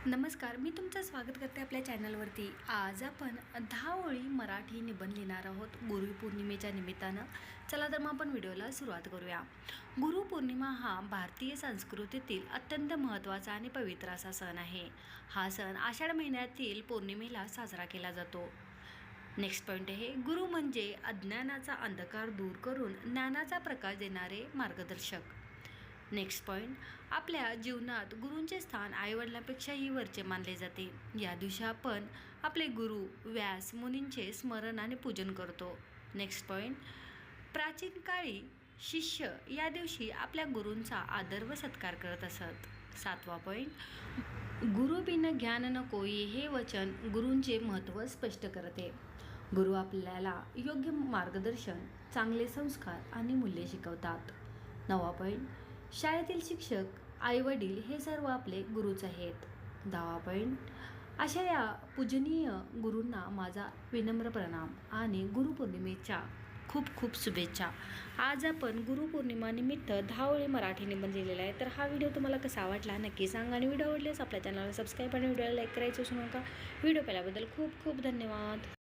नमस्कार, मी तुमचं स्वागत करते आपल्या चॅनलवरती. आज आपण 10 ओळी मराठी निबंध लिहिणार आहोत गुरुपौर्णिमेच्या निमित्तानं. चला तर मग आपण व्हिडिओला सुरुवात करूया. गुरुपौर्णिमा हा भारतीय संस्कृतीतील अत्यंत महत्त्वाचा आणि पवित्र असा सण आहे. हा सण आषाढ महिन्यातील पौर्णिमेला साजरा केला जातो. नेक्स्ट पॉईंट आहे, गुरु म्हणजे अज्ञानाचा अंधकार दूर करून ज्ञानाचा प्रकाश देणारे मार्गदर्शक. नेक्स्ट पॉईंट, आपल्या जीवनात गुरूंचे स्थान आईवडिलांपेक्षाही वरचे मानले जाते. या दिवशी आपण आपले गुरु व्यास मुनींचे स्मरण आणि पूजन करतो. नेक्स्ट पॉईंट, प्राचीन काळी शिष्य या दिवशी आपल्या गुरूंचा आदर व सत्कार करत असत. 7वा पॉईंट, गुरु बिन ज्ञान न कोई हे वचन गुरूंचे महत्त्व स्पष्ट करते. गुरु आपल्याला योग्य मार्गदर्शन, चांगले संस्कार आणि मूल्ये शिकवतात. 9वा पॉईंट, शाळेतील शिक्षक, आईवडील हे सर्व आपले गुरुच आहेत. 10वा पॉईंट, अशा या पूजनीय गुरूंना माझा विनम्र प्रणाम आणि गुरुपौर्णिमेच्या खूप खूप शुभेच्छा. आज आपण गुरुपौर्णिमा निमित्त 10 ओळी मराठी निबंध लिहिलेला आहे. तर हा व्हिडिओ तुम्हाला कसा वाटला नक्की सांगा आणि व्हिडिओ आवडल्यास आपल्या चॅनलला सबस्क्राईब आणि व्हिडिओला लाईक करायचं विसरू नका. व्हिडिओ पाहिल्याबद्दल खूप खूप धन्यवाद.